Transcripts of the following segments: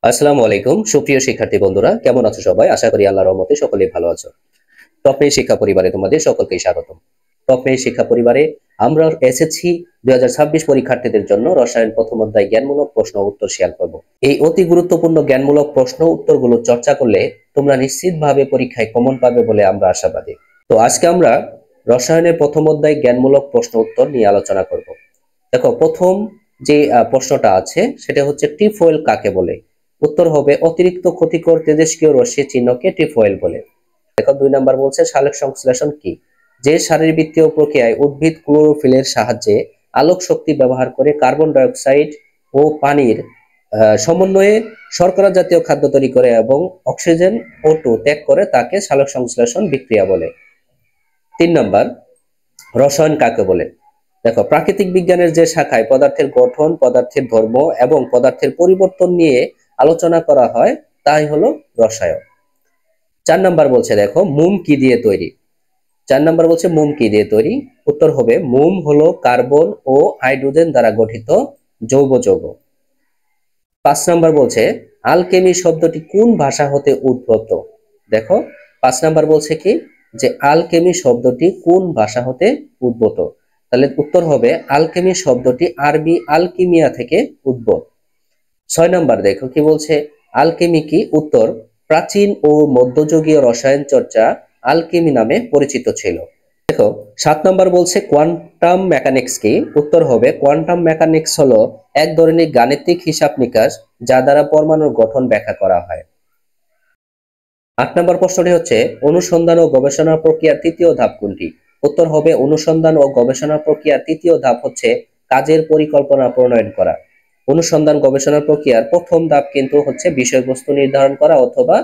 আসসালামু আলাইকুম সুপ্রিয় শিক্ষার্থী বন্ধুরা, কেমন আছো সবাই? আশা করি আল্লাহর রহমতে সকলেই ভালো আছো। টপমেই শিক্ষা পরিবারে তোমাদের সকলকে স্বাগতম। টপমেই শিক্ষা পরিবারে আমরা এসএসসি 2026 পরীক্ষার্থীদের জন্য রসায়ন প্রথম অধ্যায় জ্ঞানমূলক প্রশ্ন ও উত্তর শেয়ার করব। এই অতি গুরুত্বপূর্ণ জ্ঞানমূলক প্রশ্ন উত্তরগুলো চর্চা করলে তোমরা নিশ্চিতভাবে পরীক্ষায় কমন পাবে বলে আমরা আশাবাদী। তো আজকে আমরা রসায়নের প্রথম অধ্যায় জ্ঞানমূলক প্রশ্ন উত্তর নিয়ে আলোচনা করব। দেখো, প্রথম যে প্রশ্নটা আছে সেটা হচ্ছে টিফয়েল কাকে বলে। উত্তর হবে অতিরিক্ত ক্ষতিকর তেজস্ক্রিয় রশ্মি চিহ্নকে টিফয়েল বলে। দেখো, 2 নাম্বার বলছে সালোক সংশ্লেষণ কি। যে শারীরবৃত্তীয় প্রক্রিয়ায় উদ্ভিদ ক্লোরোফিলের সাহায্যে আলোক শক্তি ব্যবহার করে কার্বন ডাই অক্সাইড ও পানির সমন্বয়ে শর্করা জাতীয় খাদ্য তৈরি করে এবং অক্সিজেন O2 ত্যাগ করে তাকে সালোক সংশ্লেষণ বিক্রিয়া বলে। 3 নাম্বার রসায়ন কাকে বলে। দেখো, প্রাকৃতিক বিজ্ঞানের যে শাখায় পদার্থের গঠন, পদার্থের ধর্ম এবং পদার্থের পরিবর্তন নিয়ে আলোচনা করা হয় তাই হলো রসায়ন। 4 নাম্বার বলছে দেখো, মোম কি দিয়ে তৈরি। 4 নাম্বার বলছে মোম কি দিয়ে তৈরি। উত্তর হবে মোম হলো কার্বন ও হাইড্রোজেন দ্বারা গঠিত জৈব যৌগ। 5 নাম্বার বলছে আলকেমি শব্দটি কোন ভাষা হতে উদ্ভূত। দেখো, 5 নাম্বার বলছে কি যে আলকেমি শব্দটি কোন ভাষা হতে উদ্ভূত। তাহলে উত্তর হবে আলকেমি শব্দটি আরবি আলকিমিয়া থেকে উদ্ভূত। 6 নাম্বার দেখো কি বলছে, আলকেমি কি। উত্তর প্রাচীন ও মধ্যযুগীয় রসায়ন চর্চা আলকেমি নামে পরিচিত ছিল। দেখো, 7 নাম্বার বলছে কোয়ান্টাম মেকানিক্স কি। উত্তর হবে কোয়ান্টাম মেকানিক্স হলো এক ধরনের গাণিতিক হিসাব নিকাশ যা দ্বারা পরমাণুর গঠন ব্যাখ্যা করা হয়। 8 নাম্বার প্রশ্নটি হচ্ছে অনুসন্ধান ও গবেষণা প্রক্রিয়ার তৃতীয় ধাপ কোনটি। উত্তর হবে অনুসন্ধান ও গবেষণা প্রক্রিয়ার তৃতীয় ধাপ হচ্ছে কাজের পরিকল্পনা প্রণয়ন করা। অনুসন্ধান গবেষণা প্রক্রিয়ার প্রথম ধাপ কিন্তু হচ্ছে বিষয়বস্তু নির্ধারণ করা অথবা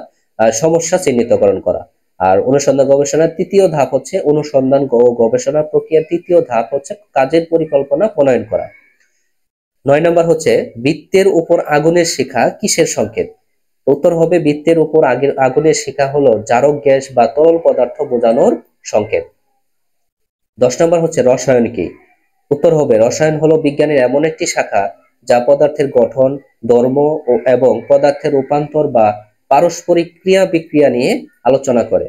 সমস্যা চিহ্নিতকরণ করা। আর অনুসন্ধান গবেষণার তৃতীয় ধাপ হচ্ছে অনুসন্ধান ও গবেষণা প্রক্রিয়ার তৃতীয় ধাপ হচ্ছে কাজের পরিকল্পনা প্রণয়ন করা। 9 নাম্বার হচ্ছে বৃত্তের উপর আগুনের শিখা কিসের সংকেত। উত্তর হবে বৃত্তের উপর আগুনের শিখা হলো জারক গ্যাস বা তরল পদার্থ বোঝানোর সংকেত। 10 নাম্বার হচ্ছে রসায়ন কি। উত্তর হবে রসায়ন হলো বিজ্ঞানের এমন একটি শাখা যা পদার্থের গঠন, ধর্ম এবং পদার্থের রূপান্তর বা পারস্পরিক ক্রিয়া বিক্রিয়া নিয়ে আলোচনা করে।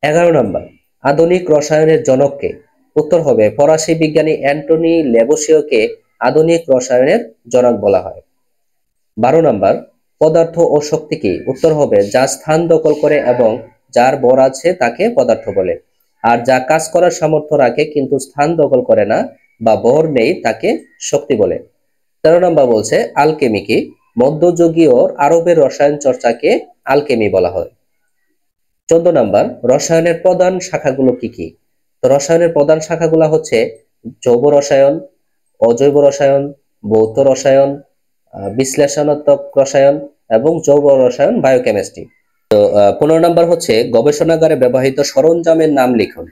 11 নাম্বার আধুনিক রসায়নের জনক কে। উত্তর হবে ফরাসি বিজ্ঞানী অ্যান্টনি ল্যাভোসিয়কে আধুনিক রসায়নের জনক বলা হয়। 12 নাম্বার পদার্থ ও শক্তি কি। উত্তর হবে যা স্থান দখল করে এবং যার ভর আছে তাকে পদার্থ বলে, আর যা কাজ করার সামর্থ্য রাখে কিন্তু স্থান দখল করে না বা ভর নেই তাকে শক্তি বলে। 13 নাম্বার বলছে আলকেমি কি। মধ্যযুগীয় আরবের রসায়ন চর্চাকে আলকেমি বলা হয়। 14 নাম্বার রসায়নের প্রধান শাখাগুলো কি কি। তো রসায়নের প্রধান শাখাগুলো হচ্ছে জৈব রসায়ন, অজৈব রসায়ন, ভৌত রসায়ন, বিশ্লেষণাত্মক রসায়ন এবং জৈব রসায়ন বায়োকেমিস্ট্রি। 15 নাম্বার হচ্ছে গবেষণাগারে ব্যবহৃত সরঞ্জামের নাম লিখুন।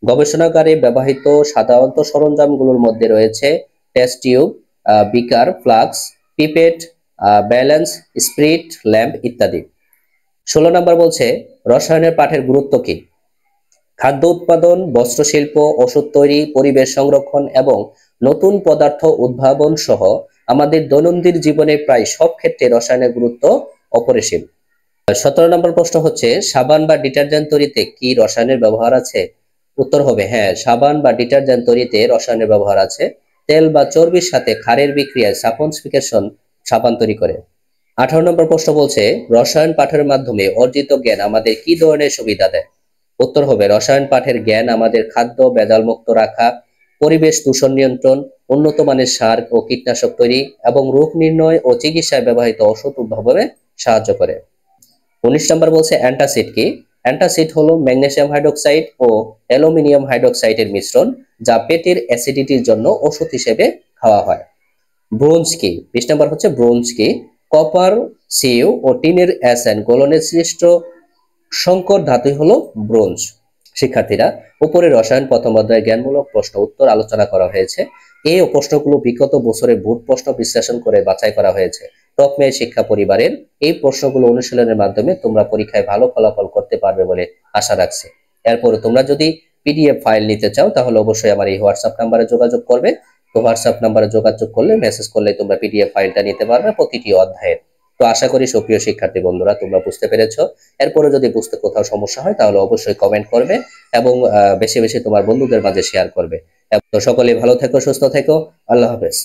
গবেষণাগারে ব্যবহৃত সাধারণত সরঞ্জামগুলোর মধ্যে রয়েছে test tube, beaker, flask, pipette, balance, spirit, lamp ইত্যাদি। 16 নাম্বার বলছে রসায়নের পাঠের গুরুত্ব কি। খাদ্য উৎপাদন, বস্ত্রশিল্প, ওষুধ তৈরি, পরিবেশ সংরক্ষণ এবং নতুন পদার্থ উদ্ভাবন সহ আমাদের দৈনন্দিন জীবনে প্রায় সব ক্ষেত্রে রসায়নের গুরুত্ব অপরিসীম। 17 নম্বর প্রশ্ন হচ্ছে সাবান বা ডিটারজেন্ট তৈরিতে কি রসায়নের ব্যবহার আছে। উত্তর হবে হ্যাঁ, সাবান বা ডিটারজেন্ট তৈরিতে রসায়নের ব্যবহার আছে। তেল বা চর্বির সাথে ক্ষারের বিক্রিয়ায় সাপন্সফিকেশন সাবান তৈরি করে। 18 নম্বর প্রশ্ন বলছে রসায়ন পাঠের মাধ্যমে অর্জিত জ্ঞান আমাদের কি ধরনের সুবিধা দেয়। উত্তর হবে রসায়ন পাঠের জ্ঞান আমাদের খাদ্য ভেজাল মুক্ত রাখা, পরিবেশ দূষণ নিয়ন্ত্রণ, উন্নত মানের সার ও কীটনাশক তৈরি এবং রোগ নির্ণয় ও চিকিৎসায় ব্যবহৃত ওষুধ উদ্ভাবনে সাহায্য করে। 19 নম্বর বলছে অ্যান্টাসিড কি। অ্যান্টাসিড হলো ম্যাগনেসিয়াম হাইড্রোক্সাইড ও অ্যালুমিনিয়াম হাইড্রোক্সাইডের মিশ্রণ যা পেটের অ্যাসিডিটির জন্য ওষুধ হিসেবে খাওয়া হয়। ব্রোঞ্জ কি। 20 নম্বর হচ্ছে ব্রোঞ্জ কি। কপার, সিউ ও টিনের অ্যাসেন্ট গলনে সৃষ্ট সংকর ধাতুই হলো ব্রোঞ্জ। শিক্ষার্থীরা, উপরে রসায়ন প্রথম অধ্যায়ে জ্ঞানমূলক প্রশ্ন উত্তর আলোচনা করা হয়েছে। এই প্রশ্নগুলো বিগত বছরে বোর্ড প্রশ্ন বিশ্লেষণ করে বাছাই করা হয়েছে। টপ মেয়ে শিক্ষা পরিবারের এই প্রশ্নগুলো অনুশীলনের মাধ্যমে তোমরা পরীক্ষায় ভালো ফলাফল করতে পারবে বলে আশা রাখছি। এরপরে তোমরা যদি পিডিএফ ফাইল নিতে চাও তাহলে অবশ্যই আমার এই হোয়াটসঅ্যাপ নাম্বারে যোগাযোগ করবে। তো হোয়াটসঅ্যাপ নাম্বারে যোগাযোগ করলে মেসেজ করলে তোমরা পিডিএফ ফাইলটা নিতে পারবে প্রতিটি অধ্যায়ের। তো আশা করি সুপ্রিয় শিক্ষার্থী বন্ধুরা তোমরা বুঝতে পেরেছো। এরপরে যদি বুঝতে কোথাও সমস্যা হয় তাহলে অবশ্যই কমেন্ট করবে এবং বেশি বেশি তোমার বন্ধুদের মাঝে শেয়ার করবে। তো সকলেই ভালো থেকো, সুস্থ থেকো। আল্লাহ হাফেজ।